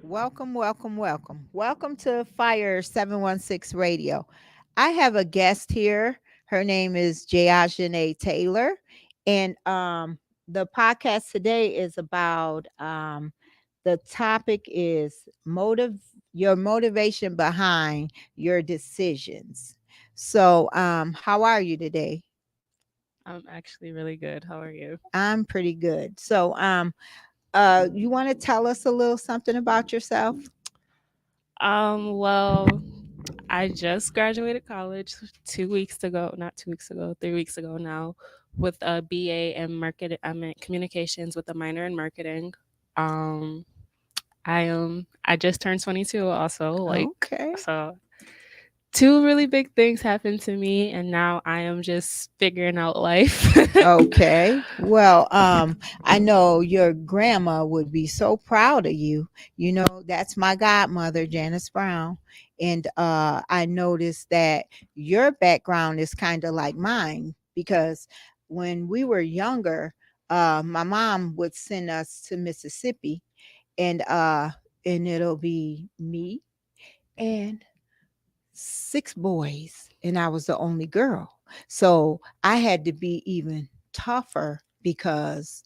Welcome, welcome, welcome. Welcome to Fire 716 Radio. I have a guest here. Her name is Jayajane Taylor. And the podcast today is about the topic is your motivation behind your decisions. So how are you today? I'm actually really good. How are you? I'm pretty good. So you want to tell us a little something about yourself? Well, I just graduated college 2 weeks ago, not 2 weeks ago, 3 weeks ago now, with a BA in market. I'm in communications with a minor in marketing. Um, I just turned 22 also, Okay. so two really big things happened to me, and now I am just figuring out life. Okay. Well, I know your grandma would be so proud of you. You know, that's my godmother, Janice Brown. And I noticed that your background is kind of like mine because when we were younger, my mom would send us to Mississippi and it'll be me and six boys, and I was the only girl. So I had to be even tougher because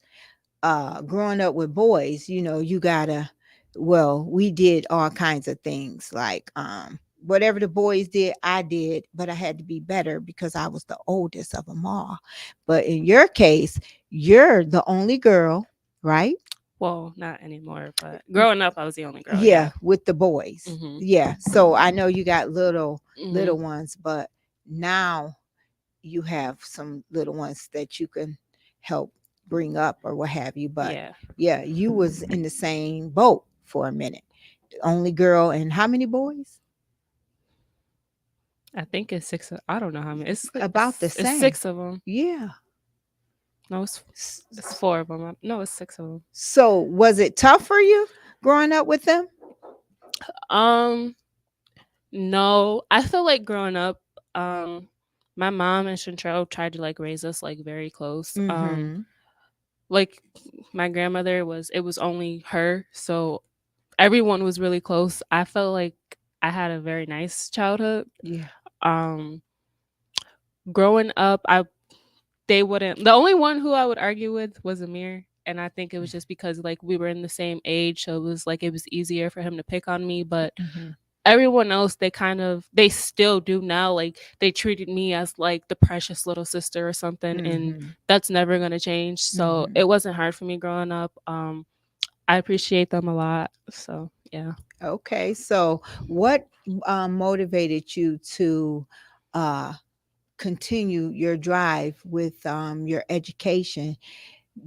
growing up with boys, you know, you gotta, well, we did all kinds of things like whatever the boys did, I did, but I had to be better because I was the oldest of them all. But in your case, you're the only girl, right? Well, not anymore, but growing up, I was the only girl. Yeah, Yeah. with the boys. Mhm. Yeah. So I know you got little Mhm. ones, but now you have some little ones that you can help bring up or what have you. But Yeah. yeah, you was in the same boat for a minute. The only girl and how many boys? I think it's six. I don't know how many. It's like About the it's same. six of them. Yeah. No, it's four of them. No, it's six of them. So was it tough for you growing up with them? Um, no, I feel like growing up, um, my mom and Chantrell tried to like raise us like very close. Mm-hmm. Like my grandmother was. It was only her, so everyone was really close. I felt like I had a very nice childhood. Yeah. Um, growing up, I they wouldn't. The only one who I would argue with was Amir, and I think it was just because like we were in the same age, so it was easier for him to pick on me. But Mm-hmm. everyone else, they still do now. Like they treated me as like the precious little sister or something, and Mm-hmm. that's never gonna change. So Mm-hmm. it wasn't hard for me growing up. I appreciate them a lot. So yeah. Okay. So what motivated you to uh continue your drive with your education,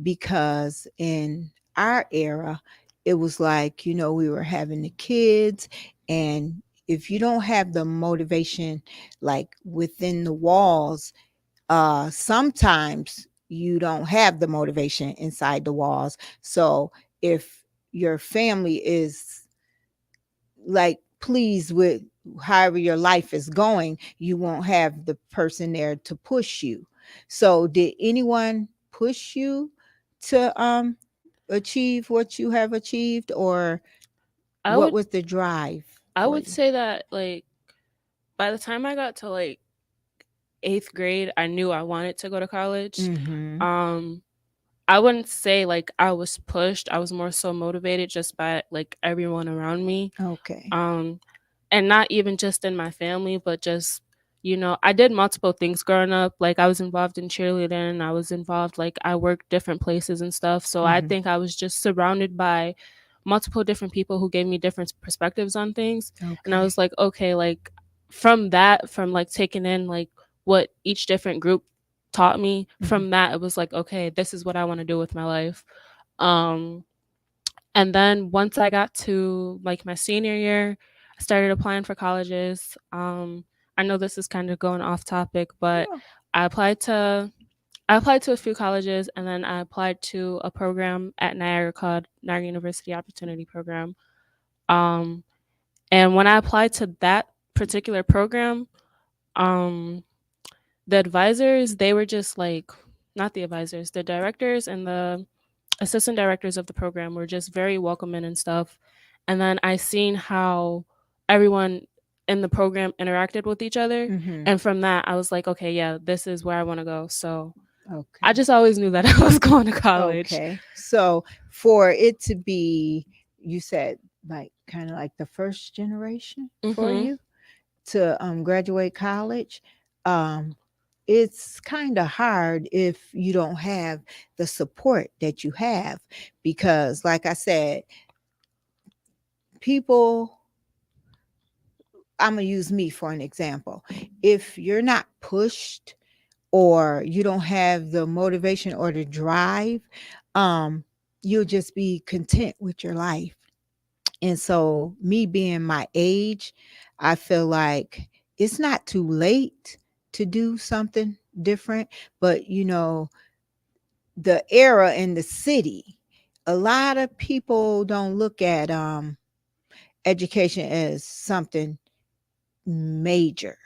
because in our era it was like, you know, we were having the kids, and if you don't have the motivation like within the walls, sometimes you don't have the motivation inside the walls. So if your family is like pleased with however your life is going, you won't have the person there to push you. So did anyone push you to achieve what you have achieved, or I what would was the drive I for would you? say that like by the time I got to like 8th grade, I knew I wanted to go to college. Mm-hmm. Um I wouldn't say like I was pushed. I was more so motivated just by like everyone around me. Okay. Um and not even just in my family, but just I did multiple things growing up. Like I was involved in cheerleading, I was involved like I worked different places and stuff. So I Mm-hmm. think I was just surrounded by multiple different people who gave me different perspectives on things. And I Okay. was like, okay, like from like taking in like what each different group taught me, Mm-hmm. from that it was like, okay, this is what I want to do with my life. Um and then once I got to like my senior year, I started applying for colleges. I know this is kind of going off topic, but Oh, I applied to I applied to a few colleges, and then I applied to a program at Niagara called Niagara University Opportunity Program. Um, and when I applied to that particular program, um, the advisors, they were just like, not the advisors, the directors and the assistant directors of the program were just very welcoming and stuff. and then I seen how everyone in the program interacted with each other, Mm-hmm. and from that I was like, okay, yeah, this is where I want to go. So I Okay. just always knew that I was going to college. Okay. So for it to be, you said like kind of like the first generation for Mhm. you to graduate college, um, it's kind of hard if you don't have the support that you have, because, like I said, people. I'm gonna use me for an example. If you're not pushed or you don't have the motivation or the drive, um, you'll just be content with your life. And so, me being my age, I feel like it's not too late to do something different. But, the era in the city, a lot of people don't look at education as something major.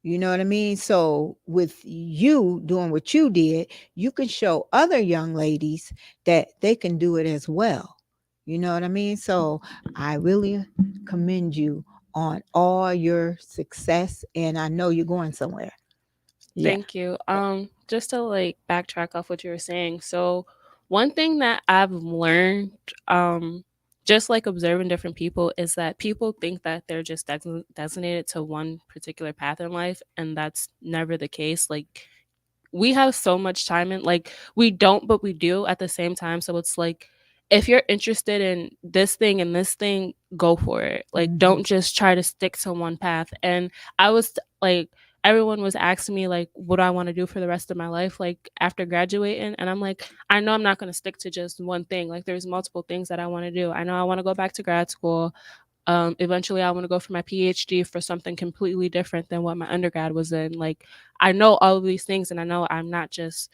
You know what I mean? So with you doing what you did, you can show other young ladies that they can do it as well. You know what I mean? So I really commend you on all your success, and I know you're going somewhere. Yeah. Thank you. Just to like backtrack off what you were saying. So, one thing that I've learned, um, just like observing different people, is that people think that they're just designated to one particular path in life, and that's never the case. Like, we have so much time in, like, we don't, but we do at the same time. So it's like, if you're interested in this thing, go for it. Like, Hmm. don't just try to stick to one path. And I was like, everyone was asking me like, what do I want to do for the rest of my life, like after graduating, and I'm like, I know I'm not going to stick to just one thing. Like, there's multiple things that I want to do. I know I want to go back to grad school. Eventually, I want to go for my PhD for something completely different than what my undergrad was in. Like, I know all of these things, and I know I'm not just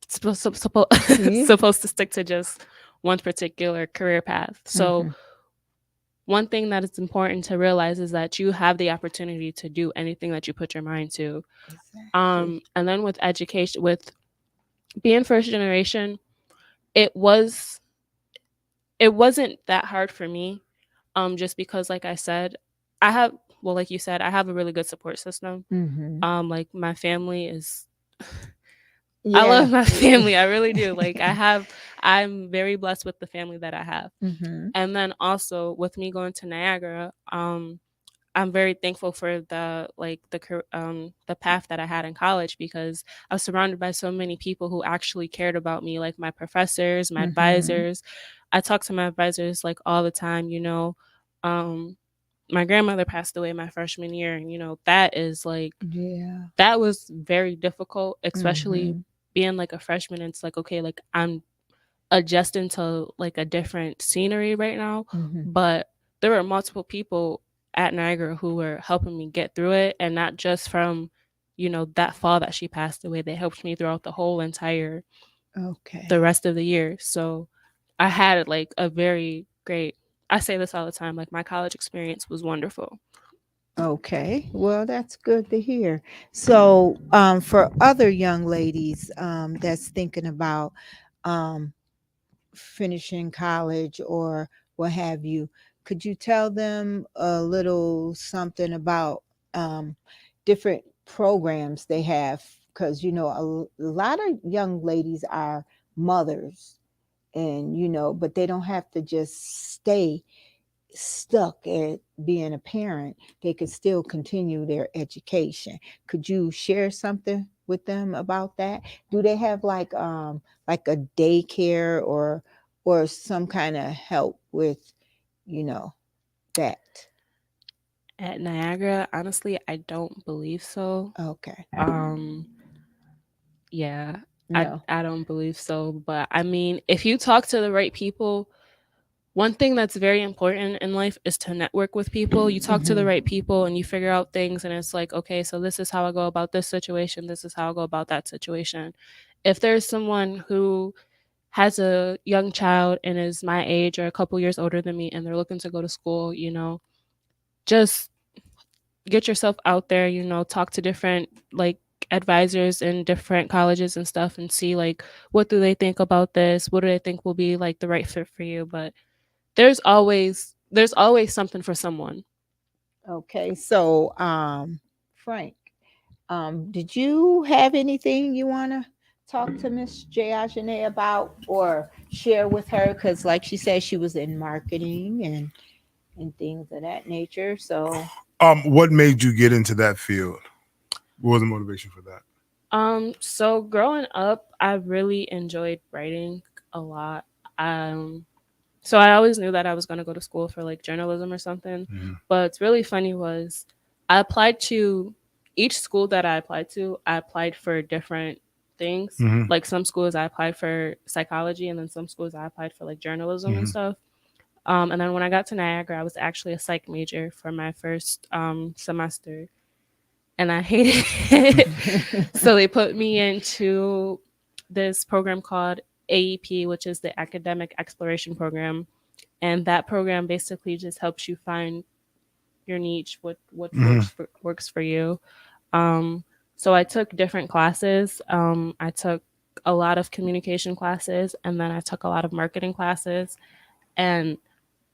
Yeah. supposed to stick to just one particular career path. So, Hmm. one thing that is important to realize is that you have the opportunity to do anything that you put your mind to. Exactly. And then with education, with being first generation, it was it wasn't that hard for me, just because, like I said, I have well, like you said, I have a really good support system. Hmm. Like, my family is I Yeah. love my family, I really do. Like, I'm very blessed with the family that I have. Hmm. And then also with me going to Niagara, I'm very thankful for the path that I had in college, because I was surrounded by so many people who actually cared about me, like my professors, my Hmm. advisors. I talk to my advisors like all the time. Um, my grandmother passed away my freshman year, and that is like Yeah. that was very difficult, especially Hmm. being like a freshman. It's like, okay, like I'm adjusting to like a different scenery right now, Hmm. but there were multiple people at Niagara who were helping me get through it, and not just from that fall that she passed away. They helped me throughout the whole entire the Okay. rest of the year. So I had like a very great, I say this all the time, like my college experience was wonderful. Okay, well, that's good to hear. So, for other young ladies that's thinking about um, finishing college or what have you, could you tell them a little something about different programs they have? Because, a lot of young ladies are mothers, and, but they don't have to just stay stuck at being a parent. They could still continue their education. Could you share something with them about that? Do they have like a daycare or some kind of help with, you know, that? At Niagara, honestly, I don't believe so. Okay. Um, yeah, I No. I don't believe so. But I mean, if you talk to the right people, one thing that's very important in life is to network with people. You talk to the Hmm. right people and you figure out things, and it's like, okay, so this is how I go about this situation. This is how I go about that situation. If there's someone who has a young child and is my age or a couple years older than me and they're looking to go to school, just get yourself out there, talk to different like advisors in different colleges and stuff, and see like what do they think about this? What do they think will be like the right fit for you? But there's always something for someone. Okay, so Frank, did you have anything you want to talk to Miss Jayajane about or share with her? Because, like she said, she was in marketing and things of that nature. So, What made you get into that field? What was the motivation for that? So growing up, I really enjoyed writing a lot. Um, so I always knew that I was going to go to school for like journalism or something. Hmm. But what's really funny was I applied to each school that I applied to, I applied for different things. Hmm. Like some schools I applied for psychology, and then some schools I applied for like journalism and Hmm. stuff. And then when I got to Niagara, I was actually a psych major for my first semester, and I hated it. So they put me into this program called AEP, which is the Academic Exploration Program, and that program basically just helps you find your niche, what Hmm. works for you. Um, so I took different classes. I took a lot of communication classes, and then I took a lot of marketing classes. And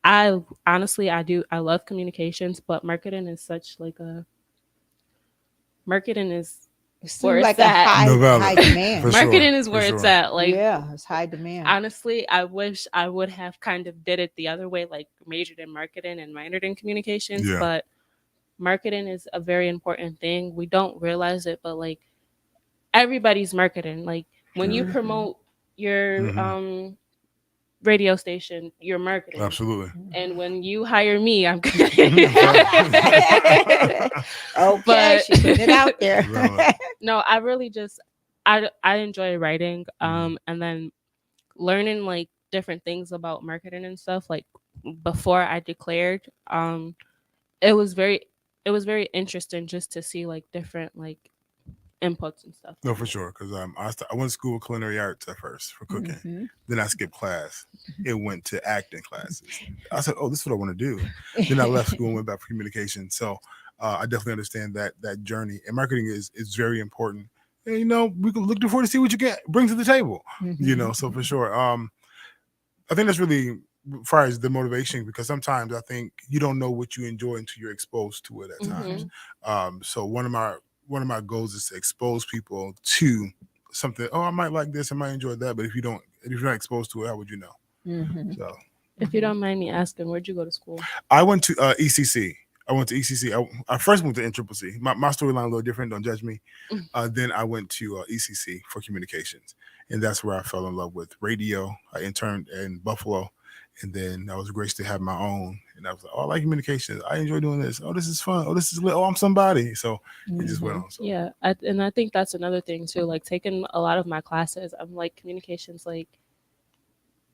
I honestly, I love communications, but marketing is it where seemed it's like a at. No high valid, for demand. sure, Marketing is for where it's sure. at. Like Yeah, it's high demand. honestly, I wish I would have kind of did it the other way, like majored in marketing and minored in communications. Yeah. But marketing is a very important thing. We don't realize it, but like everybody's marketing. Like when you Period. Hmm. promote your Hmm. radio station, you're marketing. Absolutely. And when you hire me, I'm Okay, but she putting it out there. Valid. no, I really just I enjoy writing Hmm. and then learning like different things about marketing and stuff like before I declared it was very it was very interesting just to see like different like inputs and stuff No, on for it. sure. Because I went to school with culinary arts at first for cooking. Hmm. Then I skipped class and went to acting classes. I said, "Oh, this is what I want to do." Then I left school and went back for communication. So I definitely understand that journey. And marketing is very important. And we can look forward to see what you get bring to the table. Hmm. So for sure. I think that's really far as the motivation because sometimes I think you don't know what you enjoy until you're exposed to it at times. Mhm. Hmm. So one of my goals is to expose people to something. Oh, I might like this, I might enjoy that, but if you're not exposed to it, how would you know? Hmm. So If you don't mind me asking, where'd you go to school? I went to ECC. I went to ECC. I first moved to NCCC. My storyline a little different. Don't judge me. Then I went to ECC for communications, and that's where I fell in love with radio. I interned in Buffalo, and then I was graced to have my own. And I was like, "Oh, I like communications. I enjoy doing this. Oh, this is fun. Oh, this is lit. Oh, I'm somebody." So it just went Hmm. on. So Yeah, and I think that's another thing too. Like taking a lot of my classes, I'm like communications. Like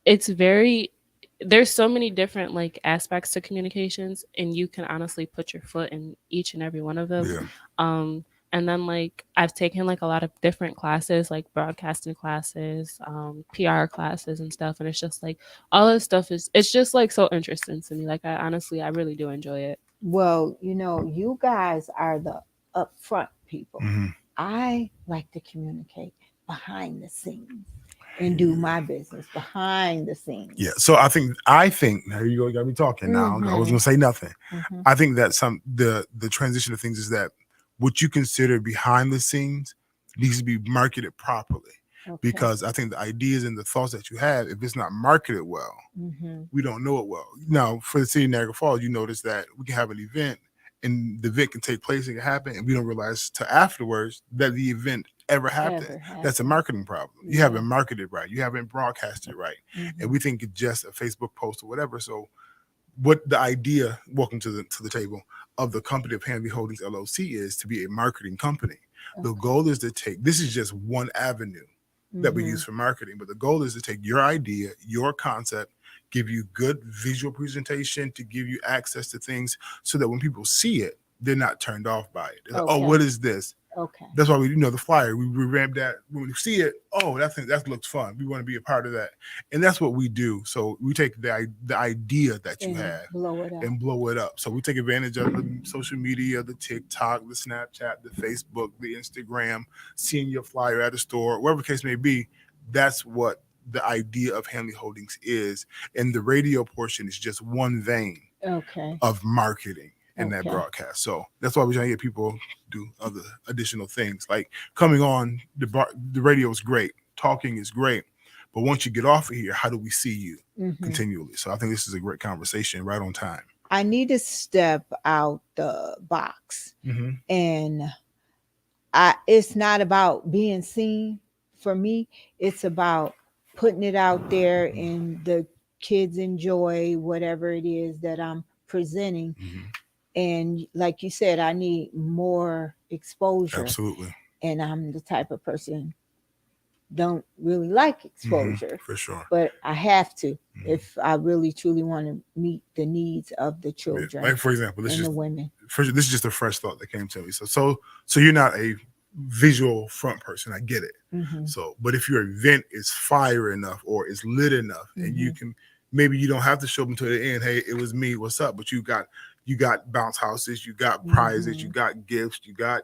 it's very there's so many different like aspects to communications, and you can honestly put your foot in each and every one of them. yeah, Um, and then like I've taken like a lot of different classes, like broadcasting classes, PR classes and stuff, and it's just like all this stuff is it's just like so interesting to me. Like I really do enjoy it. Well, you guys are the upfront people. hmm I like to communicate behind the scenes and do my business behind the yeah. scenes. So I think now you got me talking. Now I was Hmm. gonna say nothing. Hmm. I think that the transition of things is that what you consider behind the scenes needs to be marketed properly. Okay. Because I think the ideas and the thoughts that you have, if it's not marketed well, Hmm. we don't know it well. Now, for the city of Niagara Falls, you notice that we can have an event and the event can take place, it can happen, and we don't realize till afterwards that the event ever happened. Ever That's a happen. marketing problem. You Yeah. haven't marketed right. You haven't broadcasted right. And Hmm. we think it's just a Facebook post or whatever. So what the idea, welcome to the table, of the company of Hanley Holdings LLC is to be a marketing company. The Okay. goal is to take this is just one avenue that we Hmm. use for marketing, but the goal is to take your idea, your concept, give you good visual presentation to give you access to things so that when people see it, they're not turned off by it. They're like, oh, Okay. what is this? Okay. That's why the flyer. We revamped that when we see it. Oh, that looks fun. We want to be a part of that, and that's what we do. So we take the idea that you And have blow it up. and blow it up. So we take advantage of the social media, the TikTok, the Snapchat, the Facebook, the Instagram, seeing your flyer at a store, whatever the case may be. That's what the idea of Hanley Holdings is, and the radio portion is just one vein Okay. of marketing in that Okay. broadcast. So that's why we're trying to get people do other additional things like coming on the radio is great, talking is great, but once you get off of here, how do we see you Hmm. continually? So I think this is a great conversation, right on time. I need to step out the box, Mm-hmm. and it's not about being seen for me. It's about putting it out there, and the kids enjoy whatever it is that I'm presenting. Mm-hmm. And like you said, I need more exposure, Absolutely. and I'm the type of person don't really like Mm-hmm. exposure, For sure. but I have to Mm-hmm. if I really truly want to meet the needs of the Yeah. children Like for example, and the women. this is just a fresh thought that came to me. So you're not a visual front person. I get it. Hmm. So, but if your event is fire enough or is lit enough, and you Hmm. can maybe you don't have to show them to the end. Hey, it was me. What's up? But you got bounce houses, you got prizes, you Hmm. got gifts, you got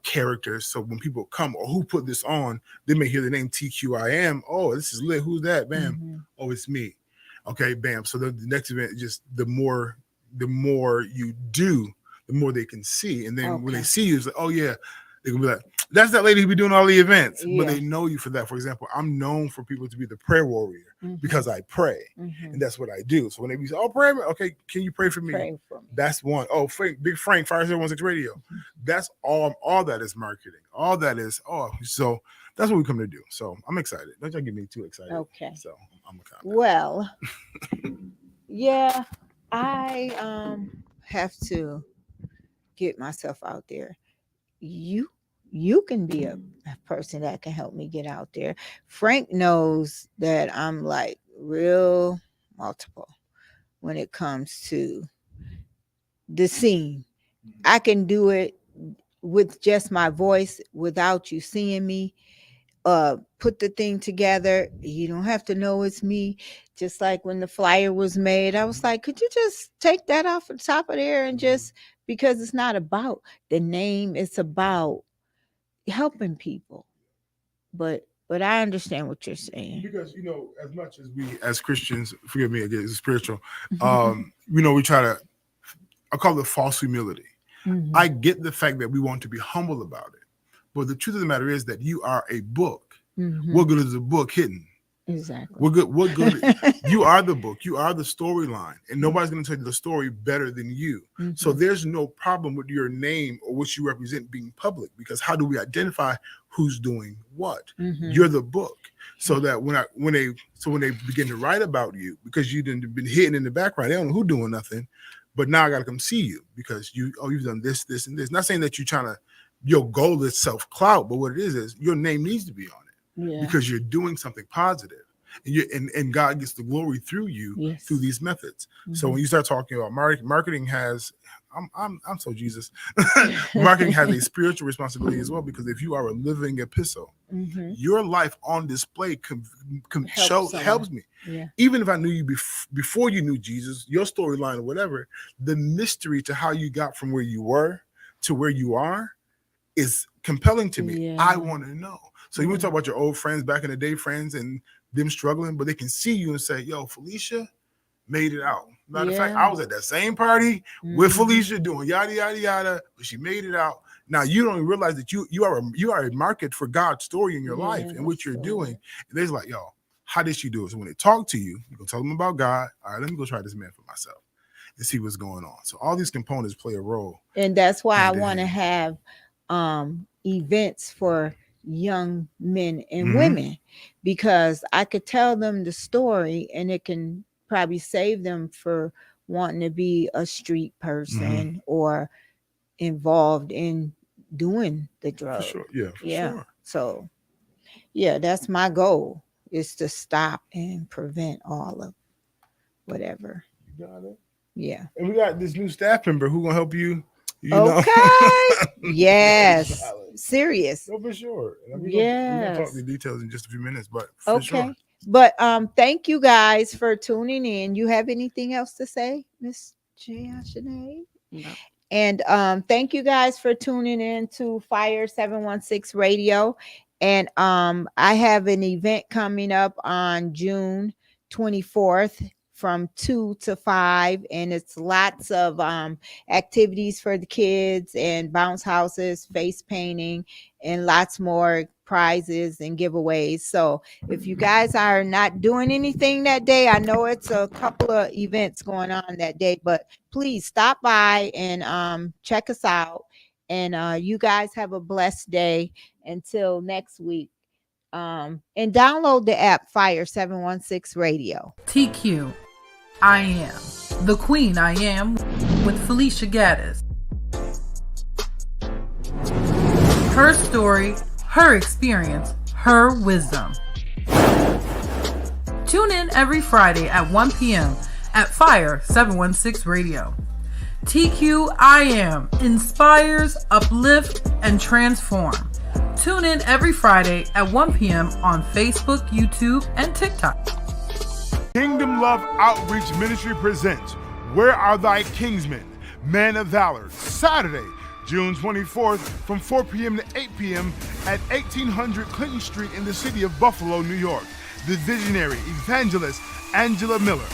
characters. So when people come or who put this on, they may hear the name T.Q.I.AM. Oh, this is lit. Who's that? Bam. Hmm. Oh, it's me. Okay, bam. So the next event is just the more you do, the more they can see. And then when they Okay. see you, it's like, oh yeah, they can be like, that's that lady who be doing all the events. But Yeah. they know you for that. For example, I'm known for people to be the prayer warrior Hmm. because I pray. Hmm. And that's what I do. So when they be say, oh, pray, okay, can you pray for me? Pray for me. That's one. Oh, Big Frank, Fire 716 Radio. That's all that is marketing. All that is, so that's what we come to do. So I'm excited. Don't y'all get me too excited. Okay. So I'm a comment. Well, yeah, I have to get myself out there. You can be a person that can help me get out there. Frank knows that I'm like real multiple when it comes to the scene. I can do it with just my voice without you seeing me. Put the thing together. You don't have to know it's me. Just like when the flyer was made, I was like, could you just take that off the top of there and just, because it's not about the name, it's about helping people. But I understand what you're saying. Because as much as we as Christians, forgive me again, it's spiritual. We try to. I call it false humility. Hmm. I get the fact that we want to be humble about it, but the truth of the matter is that you are a book. Hmm. What good is a book hidden? Exactly. What good? What good? You are the book. You are the storyline, and nobody's going to tell you the story better than you. So Hmm. there's no problem with your name or what you represent being public. Because how do we identify who's doing what? Hmm. You're the book. So that when they begin to write about you, because you didn't been hidden in the background, they don't know who doing nothing. But now I got to come see you because you've done this, this, and this. Not saying that you're trying to your goal is self clout, but what it is your name needs to be on it Yeah. because you're doing something positive and God gets the glory through you through Yes. these methods. So Hmm. when you start talking about marketing has I'm so Jesus. Marketing has a spiritual responsibility as well because if you are a living epistle, Hmm. your life on display Help someone. helps me. Yeah. Even if I knew you before you knew Jesus, your storyline or whatever, the mystery to how you got from where you were to where you are is compelling to me. Yeah. I want to know. So you want to Yeah. talk about your old friends back in the day, friends, and them struggling, but they can see you and say, "Yo, Felicia made it out." Matter of fact, Yeah. I was at that same party with Hmm. Felicia doing yada yada yada, but she made it out. Now you don't even realize that you are a market for God's story in your life and what Yes, you're doing. Lord. And they're like, "Yo, how did she do it?" So when they talk to you, you go tell them about God. All right, let me go try this man for myself and see what's going on. So all these components play a role And that's why I hand in want to hand. have events for young men and Mm-hmm. women, because I could tell them the story and it can probably save them for wanting to be a street Mm-hmm. person or involved in doing the For drug. sure. Yeah, for Yeah. sure. So, yeah, that's my goal, is to stop and prevent all of whatever. You got it. Yeah. And we got this new staff member who gonna help you. You know, Okay. It's Yes. solid. Serious. No, for sure. And we're gonna talk Yes. the details in just a few minutes, but for sure. Okay. But thank you guys for tuning in. You have anything else to say, Miss Sinead? No. And thank you guys for tuning in to Fire 716 Radio. And I have an event coming up on June 24th from 2 to 5, and it's lots of activities for the kids and bounce houses, face painting, and lots more prizes and giveaways. So if you guys are not doing anything that day, I know it's a couple of events going on that day, but please stop by and check us out. And you guys have a blessed day until next week. And download the app Fire 716 Radio. T.Q.I.AM, the Queen I Am, with Felicia Gaddis. Her story, her experience, her wisdom. Tune in every Friday at 1 p.m. at Fire 716 Radio. T.Q.I.AM inspires, uplifts, and transform. Tune in every Friday at 1 p.m. on Facebook, YouTube, and TikTok. Kingdom Love Outreach Ministry presents Where Are Thy Kingsmen? Men of Valor, Saturday, June 24th from 4 p.m. to 8 p.m. at 1800 Clinton Street in the city of Buffalo, New York. The visionary evangelist Angela Miller.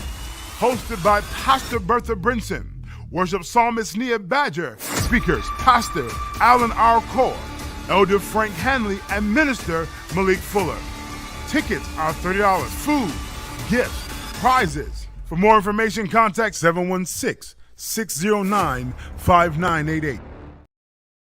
Hosted by Pastor Bertha Brinson. Worship psalmist Nia Badger. Speakers, Pastor Alan R. Core, Elder Frank Hanley, and Minister Malik Fuller. Tickets are $30. Food, gifts, prizes. For more information, contact 716-609-5988.